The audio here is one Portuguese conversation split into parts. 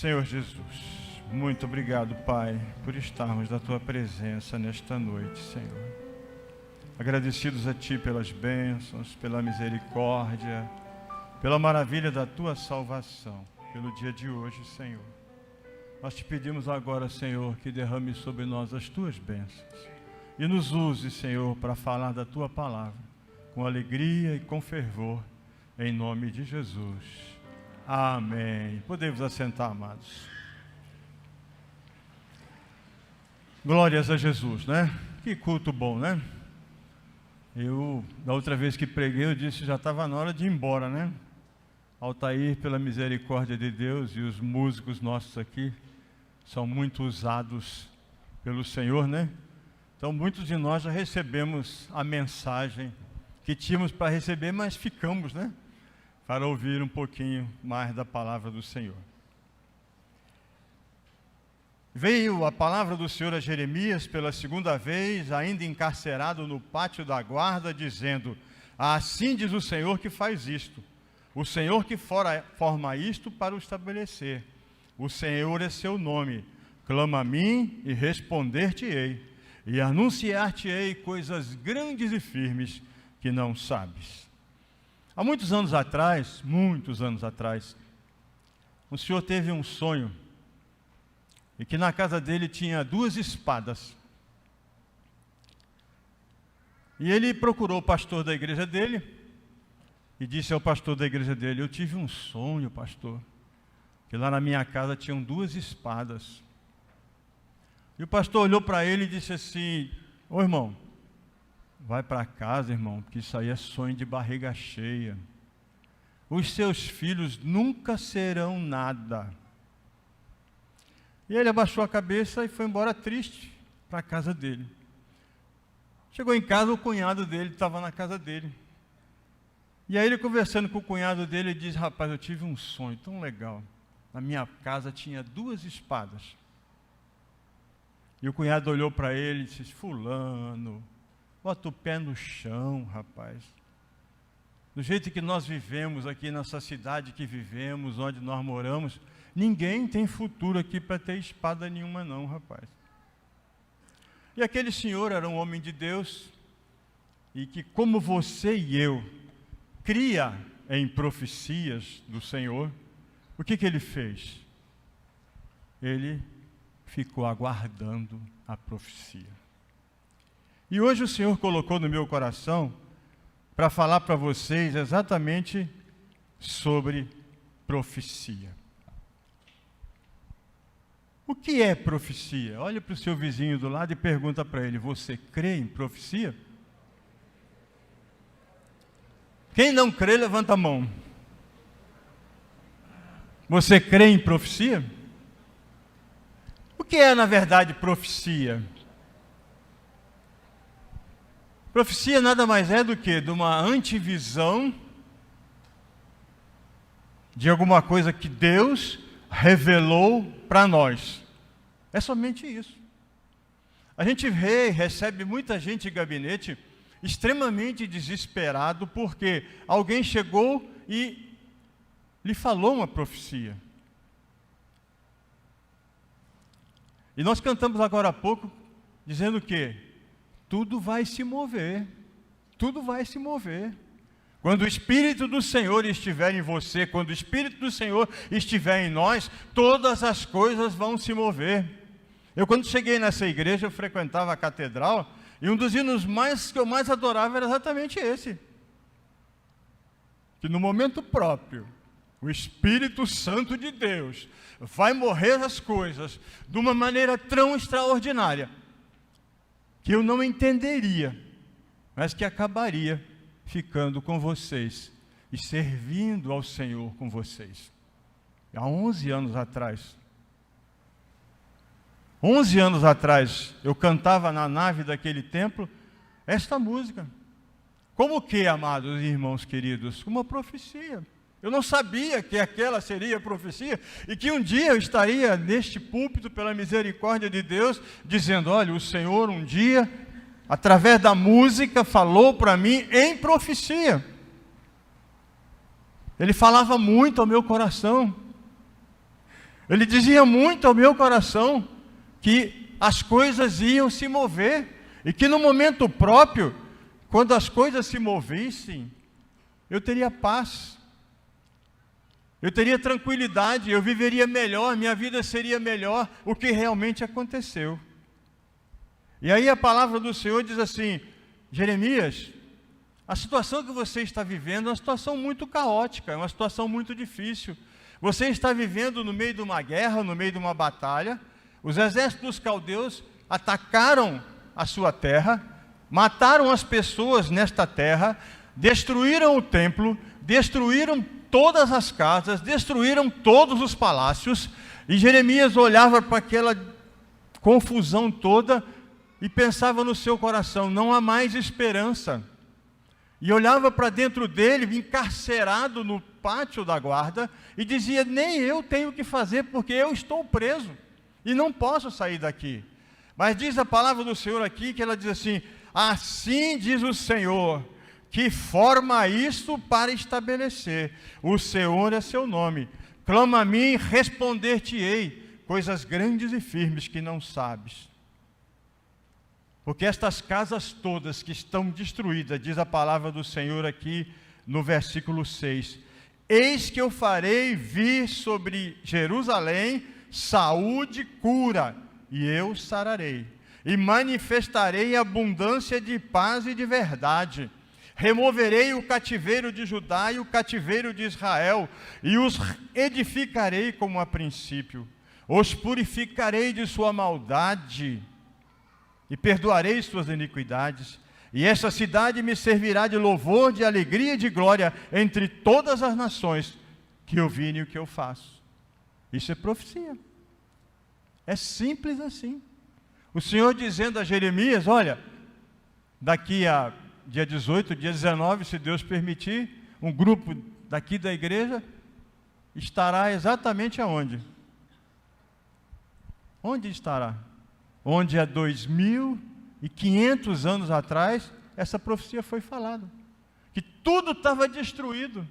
Senhor Jesus, muito obrigado, Pai, por estarmos na Tua presença nesta noite, Senhor. Agradecidos a Ti pelas bênçãos, pela misericórdia, pela maravilha da Tua salvação, pelo dia de hoje, Senhor. Nós Te pedimos agora, Senhor, que derrame sobre nós as Tuas bênçãos e nos use, Senhor, para falar da Tua palavra, com alegria e com fervor, em nome de Jesus. Amém. Podemos assentar, amados. Glórias a Jesus, né? Que culto bom, né? Da outra vez que preguei, eu disse que já estava na hora de ir embora, né? Altair, pela misericórdia de Deus, e os músicos nossos aqui são muito usados pelo Senhor, né? Então, muitos de nós já recebemos a mensagem que tínhamos para receber, mas ficamos, né? Para ouvir um pouquinho mais da palavra do Senhor. Veio a palavra do Senhor a Jeremias pela segunda vez, ainda encarcerado no pátio da guarda, dizendo: assim diz o Senhor que faz isto, o Senhor que forma isto para o estabelecer. O Senhor é seu nome, clama a mim e responder-te-ei, e anunciar-te-ei coisas grandes e firmes que não sabes. Há muitos anos atrás, o Senhor teve um sonho, e que na casa dele tinha 2 espadas. E ele procurou o pastor da igreja dele, e disse ao pastor da igreja dele: eu tive um sonho, pastor, que lá na minha casa tinham 2 espadas. E o pastor olhou para ele e disse assim: ô irmão, vai para casa, irmão, porque isso aí é sonho de barriga cheia. Os seus filhos nunca serão nada. E ele abaixou a cabeça e foi embora triste para a casa dele. Chegou em casa, o cunhado dele estava na casa dele. E aí ele, conversando com o cunhado dele, ele disse: rapaz, eu tive um sonho tão legal. Na minha casa tinha 2 espadas. E o cunhado olhou para ele e disse: fulano, bota o pé no chão, rapaz. Do jeito que nós vivemos aqui nessa cidade que vivemos, onde nós moramos, ninguém tem futuro aqui para ter espada nenhuma não, rapaz. E aquele senhor era um homem de Deus, e que, como você e eu, cria em profecias do Senhor, o que ele fez? Ele ficou aguardando a profecia. E hoje o Senhor colocou no meu coração para falar para vocês exatamente sobre profecia. O que é profecia? Olha para o seu vizinho do lado e pergunta para ele: você crê em profecia? Quem não crê, levanta a mão. Você crê em profecia? O que é, na verdade, profecia? Profecia nada mais é do que de uma antevisão de alguma coisa que Deus revelou para nós. É somente isso. A gente vê e recebe muita gente em gabinete extremamente desesperado porque alguém chegou e lhe falou uma profecia. E nós cantamos agora há pouco dizendo que tudo vai se mover, tudo vai se mover. Quando o Espírito do Senhor estiver em você, quando o Espírito do Senhor estiver em nós, todas as coisas vão se mover. Eu, quando cheguei nessa igreja, eu frequentava a catedral, e um dos hinos que eu mais adorava era exatamente esse. Que no momento próprio, o Espírito Santo de Deus vai mover as coisas de uma maneira tão extraordinária, que eu não entenderia, mas que acabaria ficando com vocês e servindo ao Senhor com vocês. Há 11 anos atrás, 11 anos atrás, eu cantava na nave daquele templo esta música. Como que, amados irmãos queridos? Uma profecia. Eu não sabia que aquela seria a profecia e que um dia eu estaria neste púlpito, pela misericórdia de Deus, dizendo: olha, o Senhor um dia, através da música, falou para mim em profecia. Ele falava muito ao meu coração. Ele dizia muito ao meu coração que as coisas iam se mover e que no momento próprio, quando as coisas se movessem, eu teria paz, eu teria tranquilidade, eu viveria melhor, minha vida seria melhor, o que realmente aconteceu. E aí a palavra do Senhor diz assim: Jeremias, a situação que você está vivendo é uma situação muito caótica, é uma situação muito difícil. Você está vivendo no meio de uma guerra, no meio de uma batalha. Os exércitos dos caldeus atacaram a sua terra, mataram as pessoas nesta terra, destruíram o templo, destruíram todas as casas, destruíram todos os palácios. E Jeremias olhava para aquela confusão toda e pensava no seu coração: não há mais esperança. E olhava para dentro dele, encarcerado no pátio da guarda, e dizia: nem eu tenho o que fazer, porque eu estou preso e não posso sair daqui. Mas diz a palavra do Senhor aqui, que ela diz assim: assim diz o Senhor, que forma isto para estabelecer. O Senhor é seu nome. Clama a mim, responder-te-ei coisas grandes e firmes que não sabes. Porque estas casas todas que estão destruídas, diz a palavra do Senhor aqui no versículo 6, eis que eu farei vir sobre Jerusalém saúde e cura, e eu sararei, e manifestarei abundância de paz e de verdade. Removerei o cativeiro de Judá e o cativeiro de Israel, e os edificarei como a princípio. Os purificarei de sua maldade, e perdoarei suas iniquidades, e esta cidade me servirá de louvor, de alegria e de glória entre todas as nações que ouvirem o que eu faço. Isso é profecia. É simples assim. O Senhor dizendo a Jeremias: olha, daqui a dia 18, dia 19, se Deus permitir, um grupo daqui da igreja estará exatamente aonde? Onde estará? Onde há 2.500 anos atrás, essa profecia foi falada, que tudo estava destruído.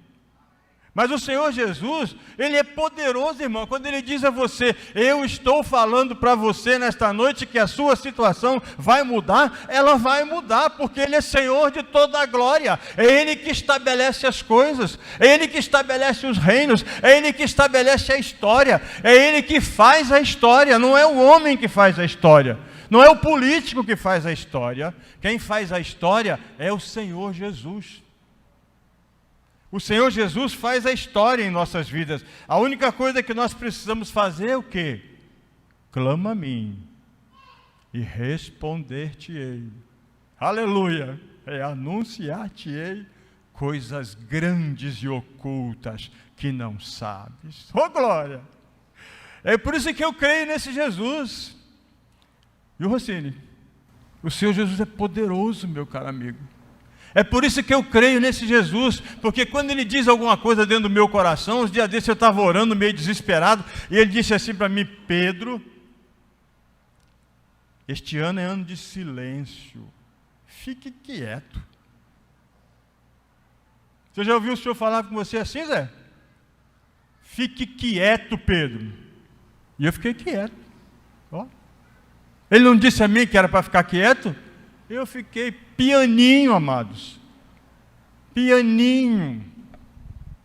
Mas o Senhor Jesus, Ele é poderoso, irmão, quando Ele diz a você: eu estou falando para você nesta noite que a sua situação vai mudar, ela vai mudar, porque Ele é Senhor de toda a glória, é Ele que estabelece as coisas, é Ele que estabelece os reinos, é Ele que estabelece a história, é Ele que faz a história, não é o homem que faz a história, não é o político que faz a história, quem faz a história é o Senhor Jesus. O Senhor Jesus faz a história em nossas vidas. A única coisa que nós precisamos fazer é o quê? Clama a mim e responder-te-ei. Aleluia! É anunciar-te-ei coisas grandes e ocultas que não sabes. Oh, glória! É por isso que eu creio nesse Jesus. E o Rossini? O Senhor Jesus é poderoso, meu caro amigo. É por isso que eu creio nesse Jesus, porque quando Ele diz alguma coisa dentro do meu coração, uns dias desses eu estava orando meio desesperado, e Ele disse assim para mim: Pedro, este ano é ano de silêncio, fique quieto. Você já ouviu o Senhor falar com você assim, Zé? Fique quieto, Pedro. E eu fiquei quieto. Ó. Ele não disse a mim que era para ficar quieto? Eu fiquei pianinho, amados. Pianinho.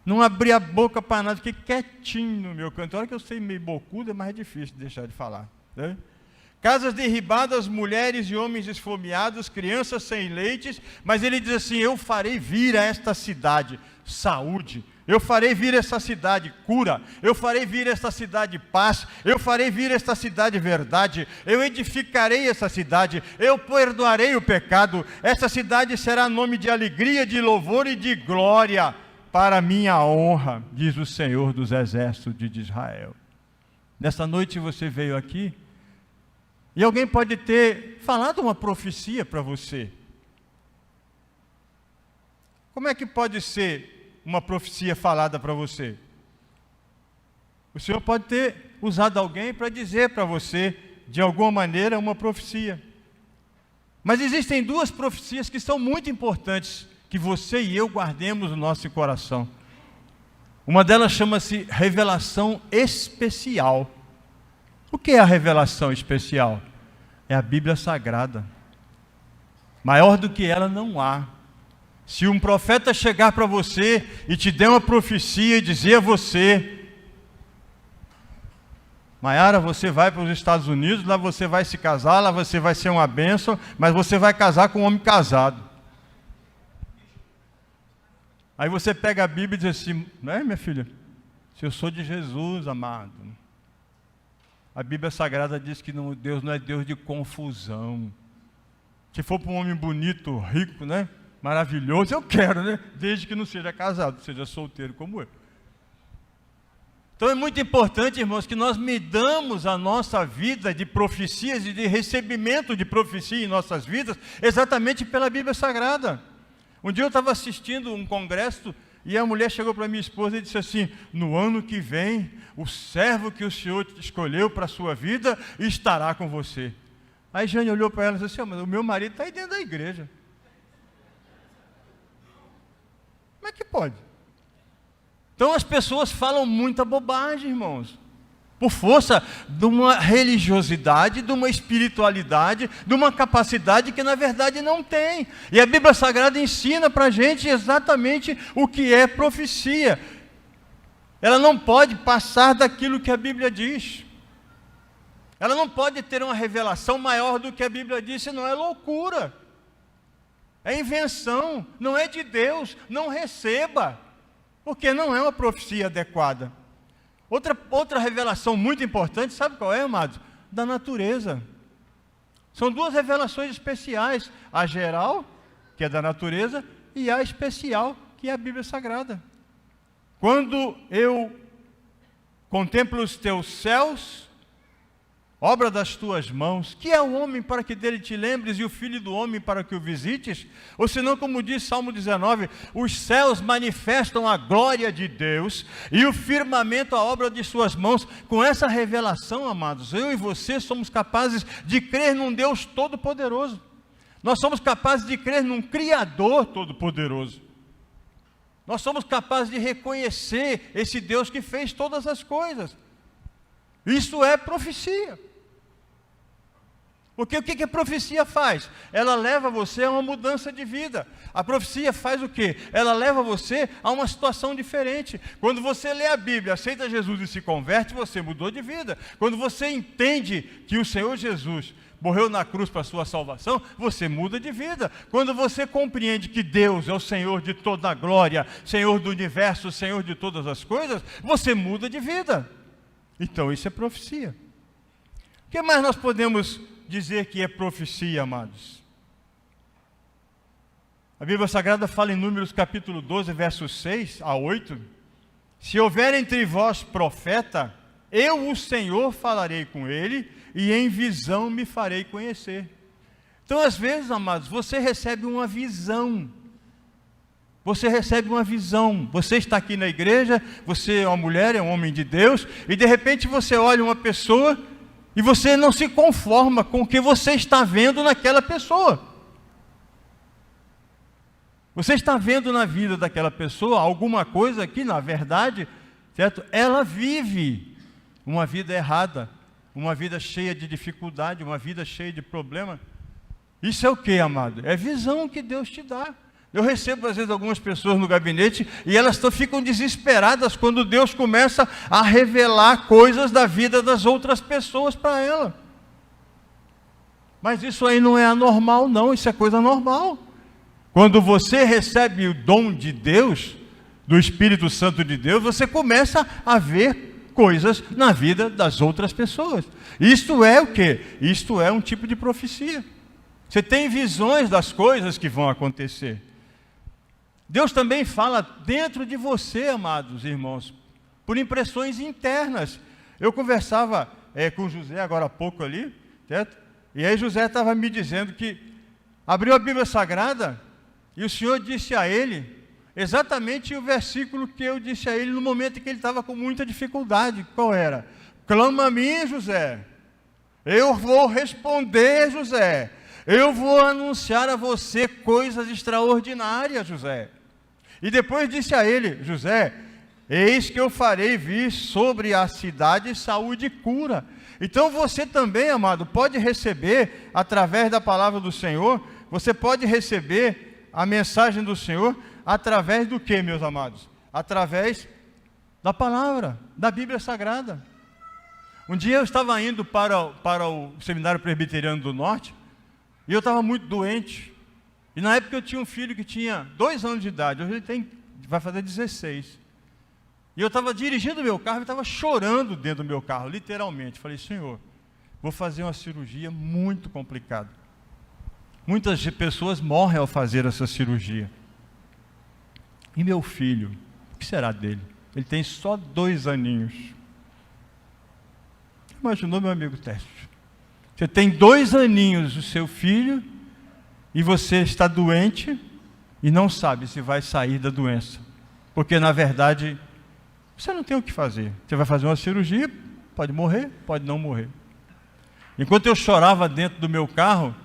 Não abri a boca para nada, fiquei quietinho no meu canto. Olha que eu sei meio bocudo, é mais difícil de deixar de falar. Né? Casas derribadas, mulheres e homens esfomeados, crianças sem leites, mas ele diz assim: eu farei vir a esta cidade saúde, eu farei vir esta cidade cura, eu farei vir esta cidade paz, eu farei vir esta cidade verdade, eu edificarei essa cidade, eu perdoarei o pecado, essa cidade será nome de alegria, de louvor e de glória para a minha honra, diz o Senhor dos exércitos de Israel. Nessa noite você veio aqui, e alguém pode ter falado uma profecia para você. Como é que pode ser uma profecia falada para você? O Senhor pode ter usado alguém para dizer para você, de alguma maneira, uma profecia. Mas existem duas profecias que são muito importantes, que você e eu guardemos no nosso coração. Uma delas chama-se revelação especial. O que é a revelação especial? É a Bíblia Sagrada. Maior do que ela não há. Se um profeta chegar para você e te der uma profecia e dizer a você: Maiara, você vai para os Estados Unidos, lá você vai se casar, lá você vai ser uma bênção, mas você vai casar com um homem casado. Aí você pega a Bíblia e diz assim: não é, minha filha? Se eu sou de Jesus, amado. A Bíblia Sagrada diz que não, Deus não é Deus de confusão. Se for para um homem bonito, rico, né? Maravilhoso, eu quero, né? Desde que não seja casado, seja solteiro como eu. Então é muito importante, irmãos, que nós medamos a nossa vida de profecias e de recebimento de profecia em nossas vidas, exatamente pela Bíblia Sagrada. Um dia eu estava assistindo um congresso e a mulher chegou para minha esposa e disse assim: no ano que vem, o servo que o Senhor escolheu para a sua vida estará com você. Aí Jane olhou para ela e disse assim: mas o meu marido está aí dentro da igreja. Como é que pode? Então as pessoas falam muita bobagem, irmãos, por força de uma religiosidade, de uma espiritualidade, de uma capacidade que na verdade não tem. E a Bíblia Sagrada ensina para a gente exatamente o que é profecia. Ela não pode passar daquilo que a Bíblia diz. Ela não pode ter uma revelação maior do que a Bíblia diz, senão é loucura. É invenção, não é de Deus, não receba, porque não é uma profecia adequada. Outra revelação muito importante, sabe qual é, amados? Da natureza. São duas revelações especiais, a geral, que é da natureza, e a especial, que é a Bíblia Sagrada. Quando eu contemplo os teus céus, obra das tuas mãos, que é o homem para que dele te lembres e o filho do homem para que o visites? Ou senão, como diz Salmo 19, os céus manifestam a glória de Deus e o firmamento a obra de suas mãos. Com essa revelação, amados, eu e você somos capazes de crer num Deus todo-poderoso. Nós somos capazes de crer num Criador todo-poderoso. Nós somos capazes de reconhecer esse Deus que fez todas as coisas. Isso é profecia. Porque o que a profecia faz? Ela leva você a uma mudança de vida. A profecia faz o quê? Ela leva você a uma situação diferente. Quando você lê a Bíblia, aceita Jesus e se converte, você mudou de vida. Quando você entende que o Senhor Jesus morreu na cruz para a sua salvação, você muda de vida. Quando você compreende que Deus é o Senhor de toda a glória, Senhor do universo, Senhor de todas as coisas, você muda de vida. Então isso é profecia. O que mais nós podemos dizer que é profecia, amados? A Bíblia Sagrada fala em Números capítulo 12, versos 6 a 8. Se houver entre vós profeta, eu, o Senhor, falarei com ele, e em visão me farei conhecer. Então, às vezes, amados, você recebe uma visão. Você recebe uma visão. Você está aqui na igreja, você é uma mulher, é um homem de Deus, e de repente você olha uma pessoa e você não se conforma com o que você está vendo naquela pessoa. Você está vendo na vida daquela pessoa alguma coisa que, na verdade, certo? Ela vive uma vida errada, uma vida cheia de dificuldade, uma vida cheia de problema. Isso é o que, amado? É visão que Deus te dá. Eu recebo, às vezes, algumas pessoas no gabinete e elas ficam desesperadas quando Deus começa a revelar coisas da vida das outras pessoas para ela. Mas isso aí não é anormal, não. Isso é coisa normal. Quando você recebe o dom de Deus, do Espírito Santo de Deus, você começa a ver coisas na vida das outras pessoas. Isto é o quê? Isto é um tipo de profecia. Você tem visões das coisas que vão acontecer. Deus também fala dentro de você, amados irmãos, por impressões internas. Eu conversava com José agora há pouco ali, certo? E aí José estava me dizendo que abriu a Bíblia Sagrada e o Senhor disse a ele exatamente o versículo que eu disse a ele no momento em que ele estava com muita dificuldade. Qual era? Clama a mim, José. Eu vou responder, José. Eu vou anunciar a você coisas extraordinárias, José. E depois disse a ele, José, eis que eu farei vir sobre a cidade saúde e cura. Então você também, amado, pode receber, através da palavra do Senhor, você pode receber a mensagem do Senhor, através do que, meus amados? Através da palavra, da Bíblia Sagrada. Um dia eu estava indo para o Seminário Presbiteriano do Norte, e eu estava muito doente. E na época eu tinha um filho que tinha 2 anos de idade, hoje ele vai fazer 16. E eu estava dirigindo o meu carro e estava chorando dentro do meu carro, literalmente. Falei, Senhor, vou fazer uma cirurgia muito complicada. Muitas pessoas morrem ao fazer essa cirurgia. E meu filho, o que será dele? Ele tem só 2 aninhos. Imaginou, meu amigo Tércio? Você tem 2 aninhos, o seu filho, e você está doente e não sabe se vai sair da doença. Porque, na verdade, você não tem o que fazer. Você vai fazer uma cirurgia, pode morrer, pode não morrer. Enquanto eu chorava dentro do meu carro,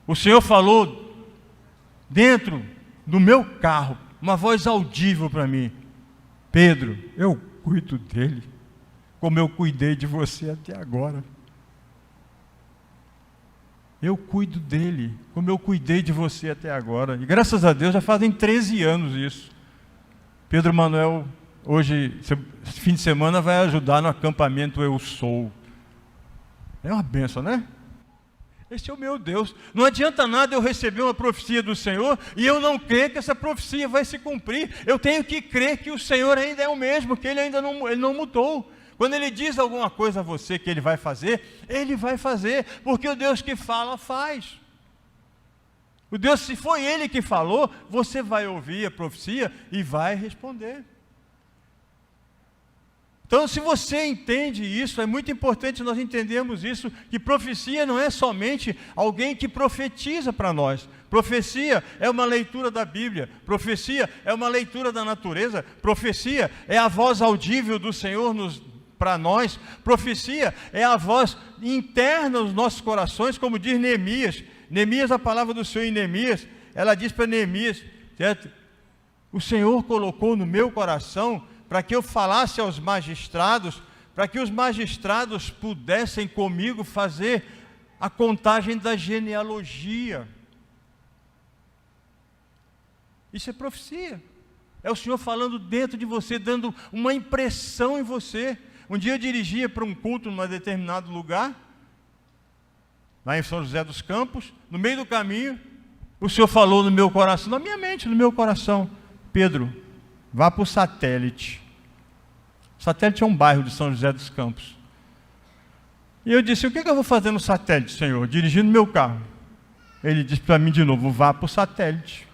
o Senhor falou dentro do meu carro, uma voz audível para mim: Pedro, eu cuido dele, como eu cuidei de você até agora. Eu cuido dele, como eu cuidei de você até agora. E graças a Deus já fazem 13 anos isso. Pedro Manuel, hoje, fim de semana, vai ajudar no acampamento Eu Sou. É uma bênção, né? Esse é o meu Deus. Não adianta nada eu receber uma profecia do Senhor e eu não crer que essa profecia vai se cumprir. Eu tenho que crer que o Senhor ainda é o mesmo, que Ele ainda não mudou. Quando Ele diz alguma coisa a você que Ele vai fazer, porque o Deus que fala, faz. O Deus, se foi Ele que falou, você vai ouvir a profecia e vai responder. Então, se você entende isso, é muito importante nós entendermos isso, que profecia não é somente alguém que profetiza para nós. Profecia é uma leitura da Bíblia, profecia é uma leitura da natureza, profecia é a voz audível do Senhor para nós, profecia é a voz interna dos nossos corações, como diz Neemias. Neemias, a palavra do Senhor em Neemias, ela diz para Neemias, certo? O Senhor colocou no meu coração para que eu falasse aos magistrados, para que os magistrados pudessem comigo fazer a contagem da genealogia. Isso é profecia. É o Senhor falando dentro de você, dando uma impressão em você. Um dia eu dirigia para um culto num determinado lugar, lá em São José dos Campos. No meio do caminho, o Senhor falou no meu coração, na minha mente, no meu coração: Pedro, vá para o Satélite. Satélite é um bairro de São José dos Campos. E eu disse: o que eu vou fazer no Satélite, Senhor? Dirigindo meu carro. Ele disse para mim de novo: vá para o Satélite.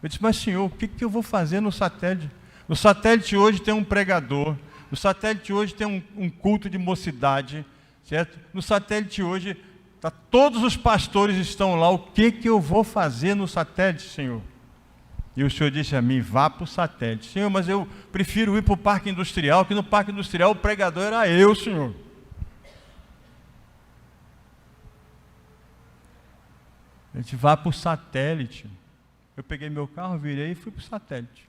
Eu disse: mas Senhor, o que eu vou fazer no Satélite? No Satélite hoje tem um pregador. No Satélite hoje tem um culto de mocidade, certo? No Satélite hoje, todos os pastores estão lá. O que eu vou fazer no Satélite, Senhor? E o Senhor disse a mim: vá para o Satélite. Senhor, mas eu prefiro ir para o Parque Industrial, que no Parque Industrial o pregador era eu, Senhor. A gente vá para o Satélite. Eu peguei meu carro, virei e fui para o Satélite.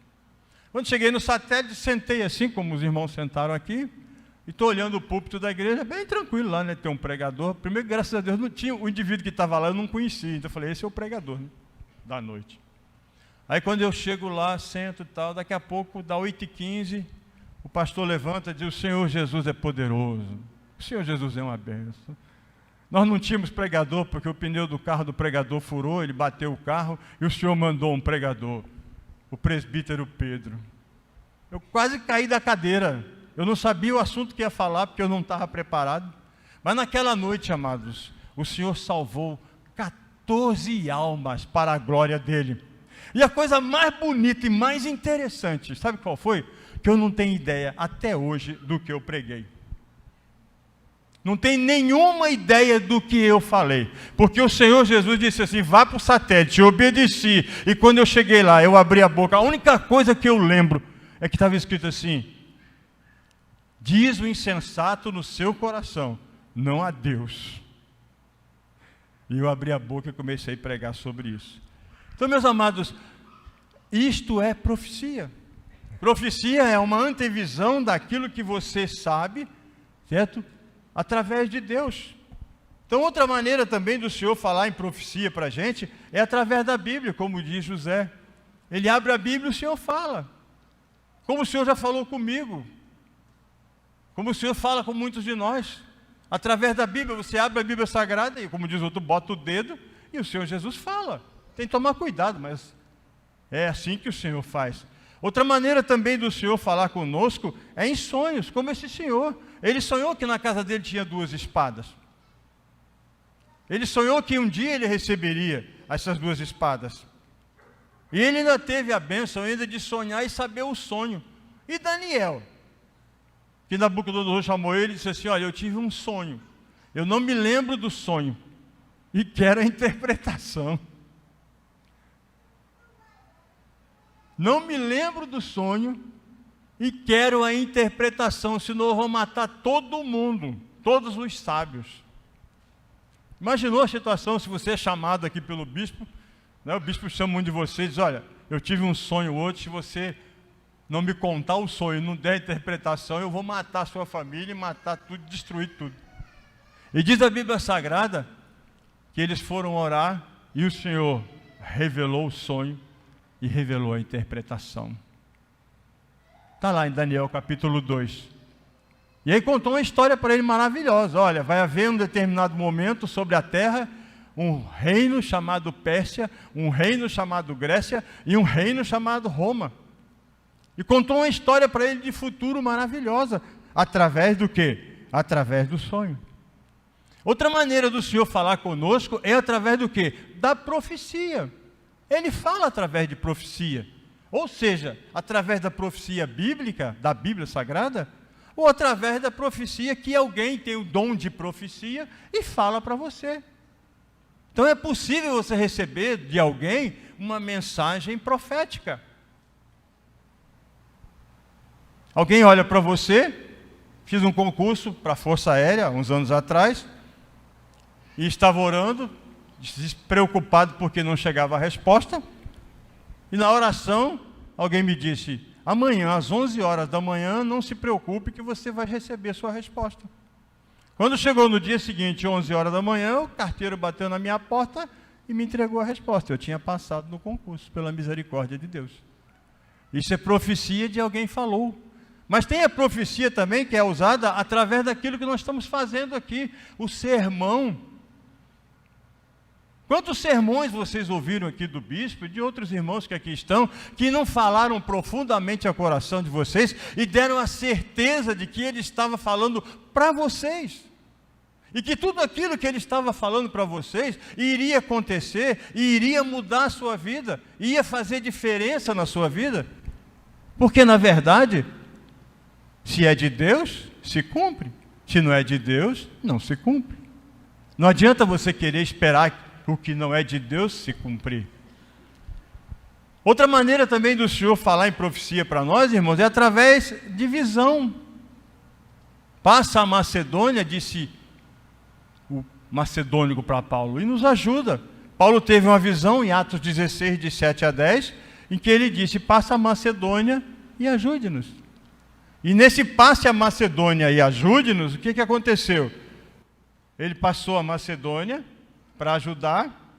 Quando cheguei no Satélite, sentei assim, como os irmãos sentaram aqui, e estou olhando o púlpito da igreja, bem tranquilo lá, né? Tem um pregador. Primeiro, graças a Deus, não tinha o indivíduo que estava lá, eu não conhecia. Então eu falei: esse é o pregador, né? Da noite. Aí quando eu chego lá, sento e tal, daqui a pouco, dá 8h15, o pastor levanta e diz: o Senhor Jesus é poderoso, o Senhor Jesus é uma bênção. Nós não tínhamos pregador, porque o pneu do carro do pregador furou, ele bateu o carro, e o Senhor mandou um pregador, o presbítero Pedro. Eu quase caí da cadeira, eu não sabia o assunto que ia falar, porque eu não estava preparado. Mas naquela noite, amados, o Senhor salvou 14 almas para a glória dEle. E a coisa mais bonita e mais interessante, sabe qual foi? Que eu não tenho ideia até hoje do que eu preguei. Não tenho nenhuma ideia do que eu falei, porque o Senhor Jesus disse assim: vá para o Satélite. Eu obedeci, e quando eu cheguei lá, eu abri a boca. A única coisa que eu lembro é que estava escrito assim: diz o insensato no seu coração, não há Deus. E eu abri a boca e comecei a pregar sobre isso. Então, meus amados, isto é profecia. Profecia é uma antevisão daquilo que você sabe, certo? Através de Deus. Então, outra maneira também do Senhor falar em profecia para a gente é através da Bíblia, como diz José. Ele abre a Bíblia e o Senhor fala. Como o Senhor já falou comigo. Como o Senhor fala com muitos de nós. Através da Bíblia, você abre a Bíblia Sagrada e, como diz o outro, bota o dedo e o Senhor Jesus fala. Tem que tomar cuidado, mas é assim que o Senhor faz. Outra maneira também do Senhor falar conosco é em sonhos, como esse senhor. Ele sonhou que na casa dele tinha 2 espadas. Ele sonhou que um dia ele receberia essas 2 espadas. E ele ainda teve a bênção ainda de sonhar e saber o sonho. E Daniel, que Nabucodonosor chamou ele e disse assim: olha, eu tive um sonho. Eu não me lembro do sonho. E quero a interpretação. Não me lembro do sonho e quero a interpretação, senão eu vou matar todo mundo, todos os sábios. Imaginou a situação se você é chamado aqui pelo bispo, né? O bispo chama um de vocês e diz: olha, eu tive um sonho hoje, se você não me contar o sonho, não der a interpretação, eu vou matar a sua família e matar tudo, destruir tudo. E diz a Bíblia Sagrada que eles foram orar e o Senhor revelou o sonho e revelou a interpretação. Está lá em Daniel capítulo 2. E aí contou uma história para ele maravilhosa. Olha, vai haver um determinado momento sobre a terra um reino chamado Pérsia, um reino chamado Grécia e um reino chamado Roma. E contou uma história para ele de futuro maravilhosa. Através do quê? Através do sonho. Outra maneira do Senhor falar conosco é através do quê? Da profecia. Ele fala através de profecia, ou seja, através da profecia bíblica, da Bíblia Sagrada, ou através da profecia que alguém tem o dom de profecia e fala para você. Então é possível você receber de alguém uma mensagem profética. Alguém olha para você, fiz um concurso para a Força Aérea, uns anos atrás, e estava orando, despreocupado porque não chegava a resposta, e na oração alguém me disse: amanhã às 11 horas da manhã não se preocupe que você vai receber sua resposta. Quando chegou no dia seguinte, 11 horas da manhã, o carteiro bateu na minha porta e me entregou a resposta. Eu tinha passado no concurso pela misericórdia de Deus. Isso é profecia de alguém falou. Mas tem a profecia também que é usada através daquilo que nós estamos fazendo aqui, o sermão. Quantos sermões vocês ouviram aqui do bispo e de outros irmãos que aqui estão, que não falaram profundamente ao coração de vocês e deram a certeza de que ele estava falando para vocês? E que tudo aquilo que ele estava falando para vocês iria acontecer e iria mudar a sua vida, ia fazer diferença na sua vida? Porque, na verdade, se é de Deus, se cumpre. Se não é de Deus, não se cumpre. Não adianta você querer esperar o que não é de Deus se cumprir. Outra maneira também do Senhor falar em profecia para nós, irmãos, é através de visão. Passa a Macedônia, disse o macedônico para Paulo, e nos ajuda. Paulo teve uma visão em Atos 16, de 7 a 10, em que ele disse: passa a Macedônia e ajude-nos. E nesse passe a Macedônia e ajude-nos, o que aconteceu? Ele passou a Macedônia para ajudar,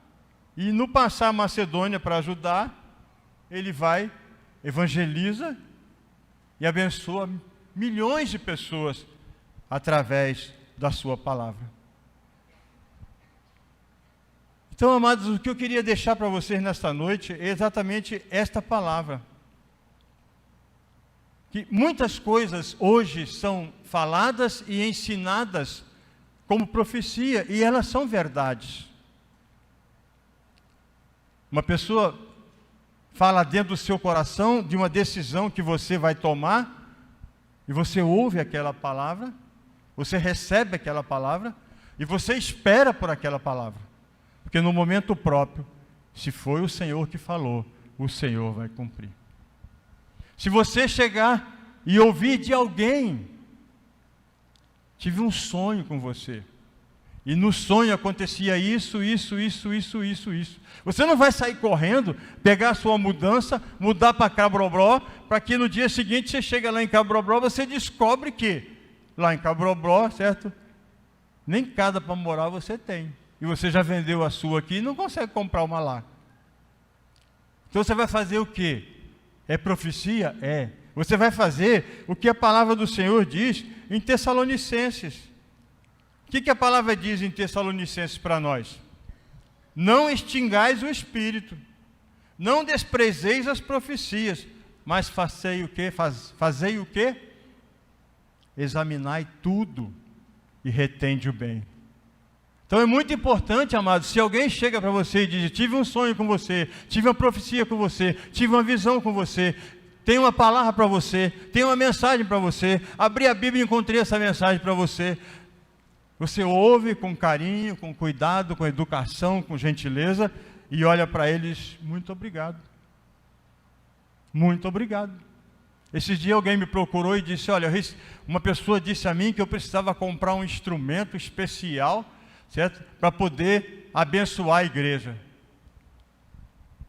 e no passar a Macedônia para ajudar, ele vai, evangeliza e abençoa milhões de pessoas através da sua palavra. Então, amados, o que eu queria deixar para vocês nesta noite é exatamente esta palavra. Que muitas coisas hoje são faladas e ensinadas como profecia, e elas são verdades. Uma pessoa fala dentro do seu coração de uma decisão que você vai tomar, e você ouve aquela palavra, você recebe aquela palavra, e você espera por aquela palavra. Porque no momento próprio, se foi o Senhor que falou, o Senhor vai cumprir. Se você chegar e ouvir de alguém: tive um sonho com você, E no sonho acontecia isso. Você não vai sair correndo, pegar a sua mudança, mudar para Cabrobró, para que no dia seguinte você chega lá em Cabrobró, você descobre que lá em Cabrobró, certo? Nem casa para morar você tem. E você já vendeu a sua aqui e não consegue comprar uma lá. Então você vai fazer o quê? É profecia? É. Você vai fazer o que a palavra do Senhor diz em Tessalonicenses. O que a palavra diz em Tessalonicenses para nós? Não extingais o espírito, não desprezeis as profecias, mas fazei o quê? Fazei o quê? Examinai tudo e retende o bem. Então é muito importante, amados, se alguém chega para você e diz, tive um sonho com você, tive uma profecia com você, tive uma visão com você, tenho uma palavra para você, tenho uma mensagem para você, abri a Bíblia e encontrei essa mensagem para você. Você ouve com carinho, com cuidado, com educação, com gentileza e olha para eles, muito obrigado. Muito obrigado. Esses dias alguém me procurou e disse, olha, uma pessoa disse a mim que eu precisava comprar um instrumento especial, certo? Para poder abençoar a igreja.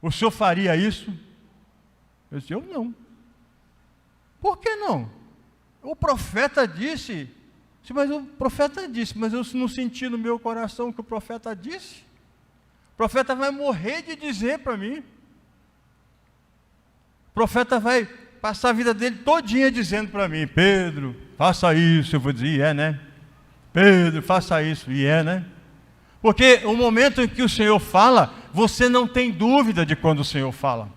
O senhor faria isso? Eu disse, eu não. Por que não? O profeta disse, mas o profeta disse, mas eu não senti no meu coração o que o profeta disse. O profeta vai morrer de dizer para mim. O profeta vai passar a vida dele todinha dizendo para mim, Pedro, faça isso. Eu vou dizer, é, né? Pedro, faça isso. E é, né? Porque o momento em que o Senhor fala, você não tem dúvida de quando o Senhor fala.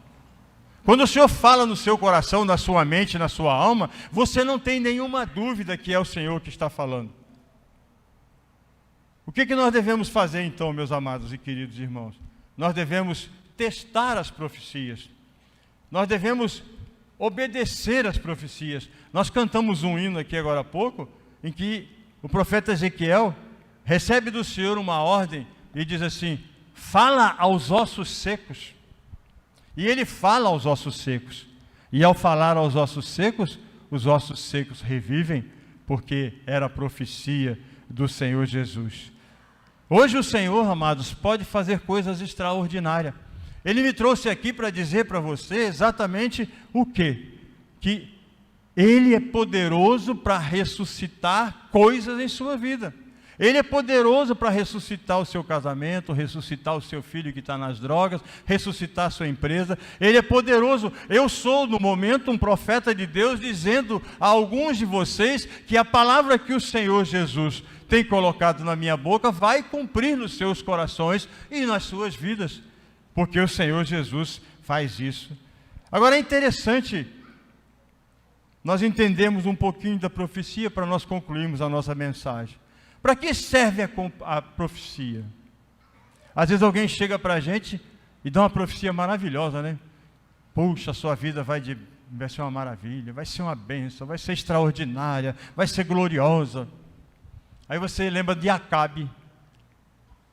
Quando o Senhor fala no seu coração, na sua mente, na sua alma, você não tem nenhuma dúvida que é o Senhor que está falando. O que nós devemos fazer então, meus amados e queridos irmãos? Nós devemos testar as profecias. Nós devemos obedecer às profecias. Nós cantamos um hino aqui agora há pouco, em que o profeta Ezequiel recebe do Senhor uma ordem e diz assim, fala aos ossos secos. E ele fala aos ossos secos. E ao falar aos ossos secos, os ossos secos revivem, porque era a profecia do Senhor Jesus. Hoje o Senhor, amados, pode fazer coisas extraordinárias. Ele me trouxe aqui para dizer para você exatamente o quê? Que Ele é poderoso para ressuscitar coisas em sua vida. Ele é poderoso para ressuscitar o seu casamento, ressuscitar o seu filho que está nas drogas, ressuscitar a sua empresa. Ele é poderoso. Eu sou, no momento, um profeta de Deus, dizendo a alguns de vocês que a palavra que o Senhor Jesus tem colocado na minha boca vai cumprir nos seus corações e nas suas vidas, porque o Senhor Jesus faz isso. Agora é interessante nós entendemos um pouquinho da profecia para nós concluirmos a nossa mensagem. Para que serve a profecia? Às vezes alguém chega para a gente e dá uma profecia maravilhosa, né? Puxa, a sua vida vai ser uma maravilha, vai ser uma bênção, vai ser extraordinária, vai ser gloriosa. Aí você lembra de Acabe.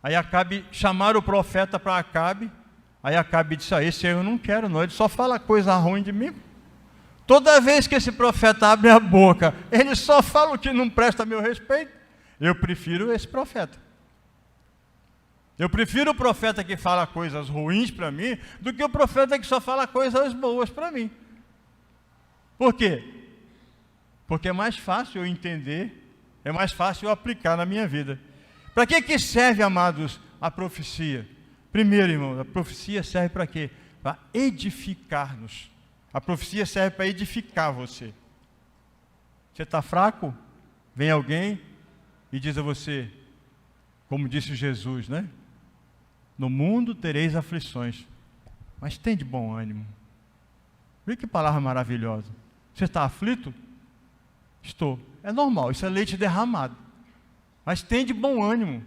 Aí Acabe, chamaram o profeta para Acabe. Aí Acabe disse, esse aí eu não quero não, ele só fala coisa ruim de mim. Toda vez que esse profeta abre a boca, ele só fala o que não presta a meu respeito. Eu prefiro esse profeta. Eu prefiro o profeta que fala coisas ruins para mim, do que o profeta que só fala coisas boas para mim. Por quê? Porque é mais fácil eu entender, é mais fácil eu aplicar na minha vida. Para que serve, amados, a profecia? Primeiro, irmãos, a profecia serve para quê? Para edificar-nos. A profecia serve para edificar você. Você está fraco? Vem alguém e diz a você, como disse Jesus, né? No mundo tereis aflições, mas tem de bom ânimo. Vê que palavra maravilhosa. Você está aflito? Estou. É normal, isso é leite derramado. Mas tem de bom ânimo.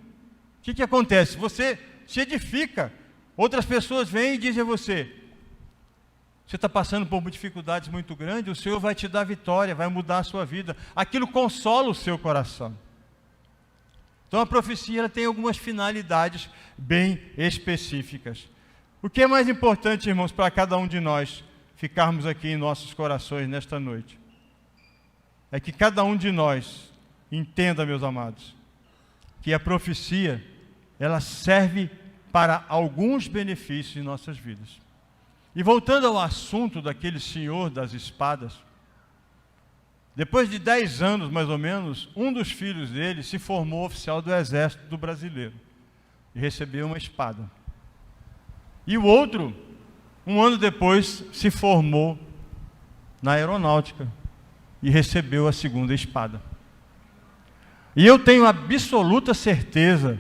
O que acontece? Você se edifica. Outras pessoas vêm e dizem a você, você está passando por dificuldades muito grandes, o Senhor vai te dar vitória, vai mudar a sua vida. Aquilo consola o seu coração. Então a profecia ela tem algumas finalidades bem específicas. O que é mais importante, irmãos, para cada um de nós ficarmos aqui em nossos corações nesta noite? É que cada um de nós entenda, meus amados, que a profecia, ela serve para alguns benefícios em nossas vidas. E voltando ao assunto daquele senhor das espadas, depois de 10 anos, mais ou menos, um dos filhos dele se formou oficial do exército do brasileiro e recebeu uma espada. E o outro, um ano depois, se formou na aeronáutica e recebeu a segunda espada. E eu tenho absoluta certeza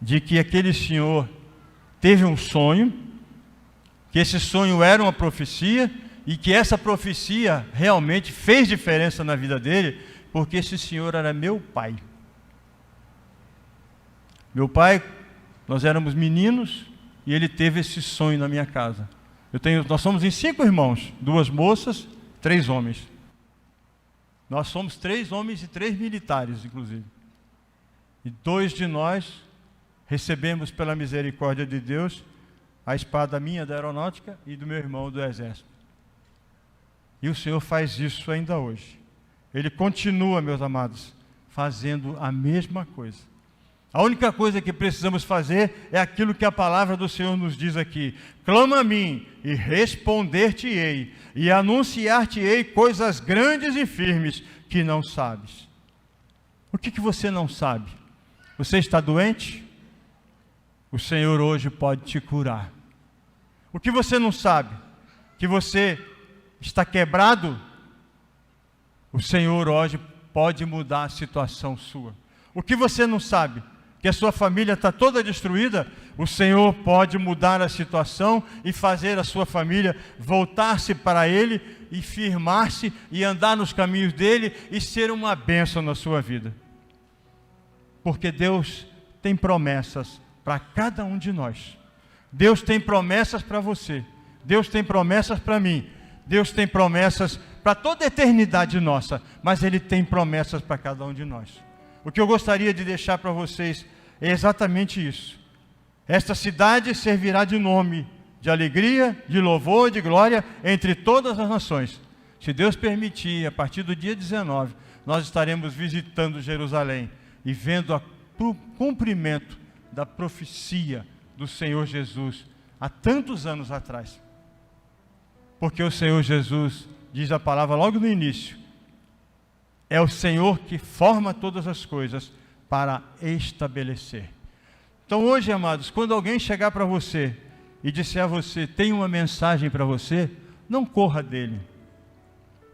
de que aquele senhor teve um sonho, que esse sonho era uma profecia, e que essa profecia realmente fez diferença na vida dele, porque esse senhor era meu pai. Meu pai, nós éramos meninos, e ele teve esse sonho na minha casa. Nós somos em 5 irmãos, 2 moças, 3 homens. Nós somos 3 homens e 3 militares, inclusive. E 2 de nós recebemos pela misericórdia de Deus a espada minha da aeronáutica e do meu irmão do exército. E o Senhor faz isso ainda hoje. Ele continua, meus amados, fazendo a mesma coisa. A única coisa que precisamos fazer é aquilo que a palavra do Senhor nos diz aqui: clama a mim e responder-te-ei, e anunciar-te-ei coisas grandes e firmes que não sabes. O que você não sabe? Você está doente? O Senhor hoje pode te curar. O que você não sabe? Que você está quebrado? O Senhor hoje pode mudar a situação sua. O que você não sabe? Que a sua família está toda destruída? O Senhor pode mudar a situação e fazer a sua família voltar-se para Ele e firmar-se e andar nos caminhos dEle e ser uma bênção na sua vida. Porque Deus tem promessas para cada um de nós. Deus tem promessas para você. Deus tem promessas para mim. Deus tem promessas para toda a eternidade nossa. Mas Ele tem promessas para cada um de nós. O que eu gostaria de deixar para vocês é exatamente isso. Esta cidade servirá de nome, de alegria, de louvor, de glória entre todas as nações. Se Deus permitir, a partir do dia 19, nós estaremos visitando Jerusalém e vendo o cumprimento da profecia do Senhor Jesus há tantos anos atrás. Porque o Senhor Jesus, diz a palavra logo no início, é o Senhor que forma todas as coisas para estabelecer. Então hoje, amados, quando alguém chegar para você e disser a você, tem uma mensagem para você, não corra dele.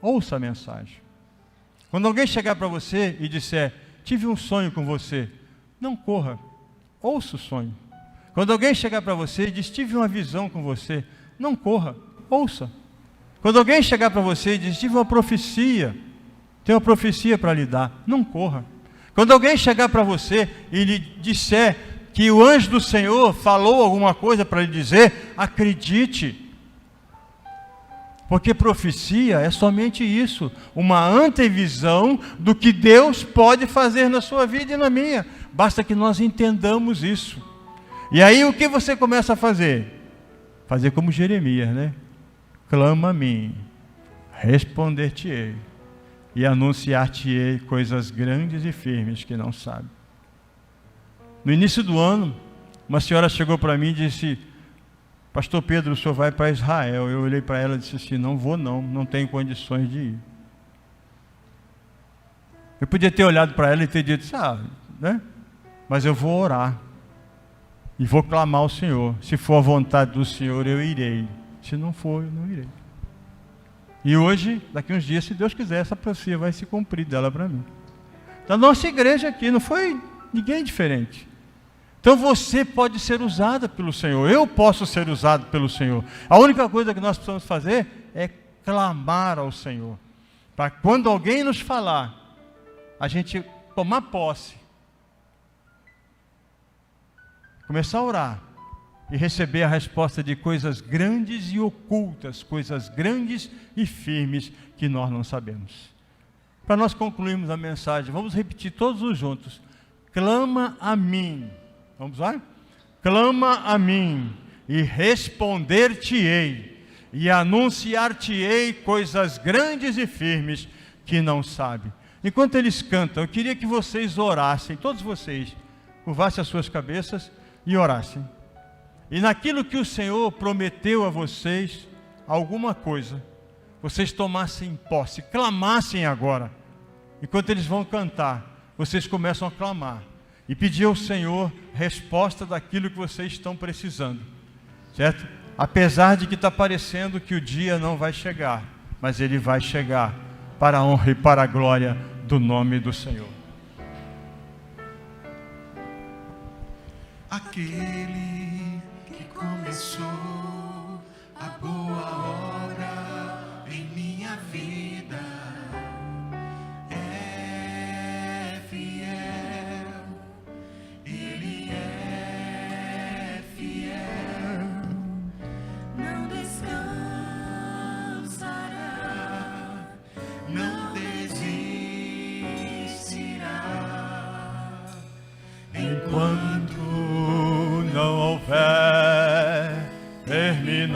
Ouça a mensagem. Quando alguém chegar para você e disser, tive um sonho com você, não corra. Ouça o sonho. Quando alguém chegar para você e diz, tive uma visão com você, não corra. Ouça. Quando alguém chegar para você e diz, tive uma profecia, tem uma profecia para lhe dar, não corra. Quando alguém chegar para você e lhe disser que o anjo do Senhor falou alguma coisa para lhe dizer, acredite. Porque profecia é somente isso, uma antevisão do que Deus pode fazer na sua vida e na minha. Basta que nós entendamos isso. E aí o que você começa a fazer? Fazer como Jeremias, né? Clama a mim, responder-te-ei e anunciar-te-ei coisas grandes e firmes que não sabe. No início do ano, uma senhora chegou para mim e disse, pastor Pedro, o senhor vai para Israel. Eu olhei para ela e disse assim, não vou não tenho condições de ir. Eu podia ter olhado para ela e ter dito, né? Mas eu vou orar e vou clamar ao Senhor. Se for a vontade do Senhor, eu irei. Se não for, eu não irei. E hoje, daqui uns dias, se Deus quiser, essa profecia vai se cumprir dela para mim. Da nossa igreja aqui, não foi ninguém diferente. Então você pode ser usada pelo Senhor. Eu posso ser usado pelo Senhor. A única coisa que nós precisamos fazer é clamar ao Senhor. Para quando alguém nos falar, a gente tomar posse. Começar a orar. E receber a resposta de coisas grandes e ocultas, coisas grandes e firmes que nós não sabemos. Para nós concluirmos a mensagem, vamos repetir todos os juntos. Clama a mim. Vamos lá? Clama a mim e responder-te-ei e anunciar-te-ei coisas grandes e firmes que não sabe. Enquanto eles cantam, eu queria que vocês orassem, todos vocês, curvassem as suas cabeças e orassem. E naquilo que o Senhor prometeu a vocês, alguma coisa, vocês tomassem posse, clamassem agora. Enquanto eles vão cantar, vocês começam a clamar e pedir ao Senhor resposta daquilo que vocês estão precisando, certo? Apesar de que está parecendo que o dia não vai chegar, mas ele vai chegar, para a honra e para a glória do nome do Senhor. Aquele que começou a boa obra em minha vida é fiel, Ele é fiel, não descansará, não desistirá, Enquanto não houver terminado,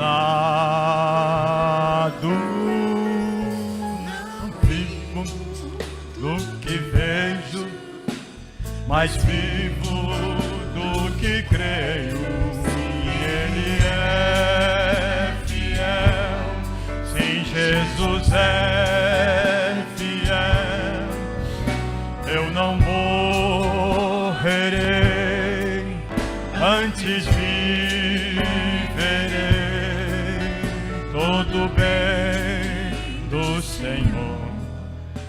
não vivo do que vejo, mas vivo do que creio. E Ele é fiel, sim, Jesus é fiel. Eu não morrerei, antes viverei todo o bem do Senhor,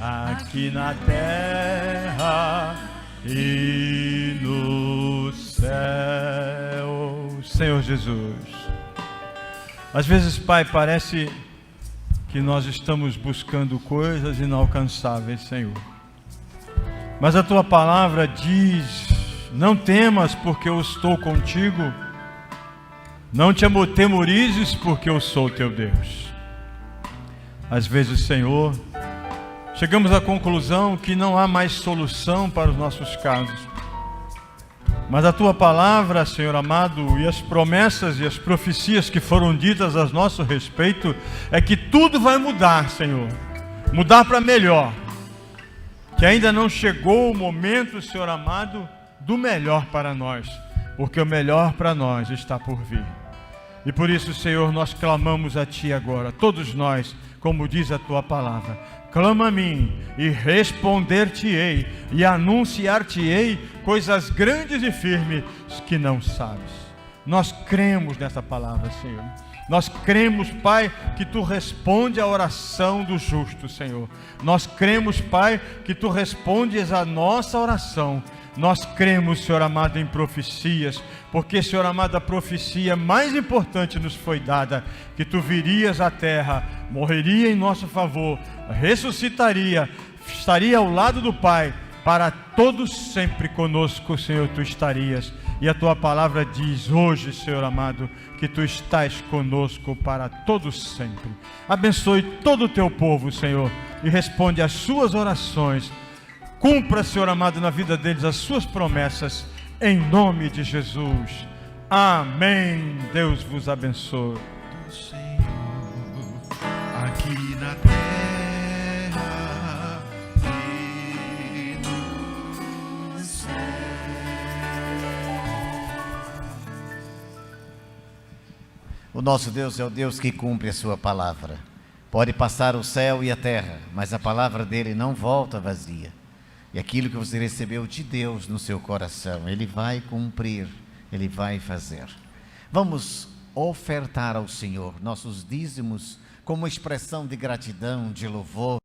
aqui na terra e no céu. Senhor Jesus, às vezes, Pai, parece que nós estamos buscando coisas inalcançáveis, Senhor. Mas a Tua palavra diz: não temas, porque eu estou contigo. Não te atemorizes, porque eu sou teu Deus. Às vezes, Senhor, chegamos à conclusão que não há mais solução para os nossos casos. Mas a Tua palavra, Senhor amado, e as promessas e as profecias que foram ditas a nosso respeito, é que tudo vai mudar, Senhor. Mudar para melhor. Que ainda não chegou o momento, Senhor amado, do melhor para nós, porque o melhor para nós está por vir. E por isso, Senhor, nós clamamos a Ti agora, todos nós, como diz a Tua palavra: clama a mim e responder-te-ei e anunciar-te-ei coisas grandes e firmes que não sabes. Nós cremos nessa palavra, Senhor. Nós cremos, Pai, que Tu responde à oração do justo, Senhor. Nós cremos, Pai, que Tu respondes à nossa oração. Nós cremos, Senhor amado, em profecias, porque, Senhor amado, a profecia mais importante nos foi dada, que Tu virias à terra, morreria em nosso favor, ressuscitaria, estaria ao lado do Pai, para todos sempre conosco, Senhor, Tu estarias. E a Tua palavra diz hoje, Senhor amado, que Tu estás conosco para todos sempre. Abençoe todo o Teu povo, Senhor, e responde às suas orações. Cumpra, Senhor amado, na vida deles as Suas promessas, em nome de Jesus. Amém. Deus vos abençoe. do Senhor aqui na terra e no céu. O nosso Deus é o Deus que cumpre a sua palavra. Pode passar o céu e a terra, mas a palavra dele não volta vazia. E aquilo que você recebeu de Deus no seu coração, Ele vai cumprir, Ele vai fazer. Vamos ofertar ao Senhor nossos dízimos como expressão de gratidão, de louvor.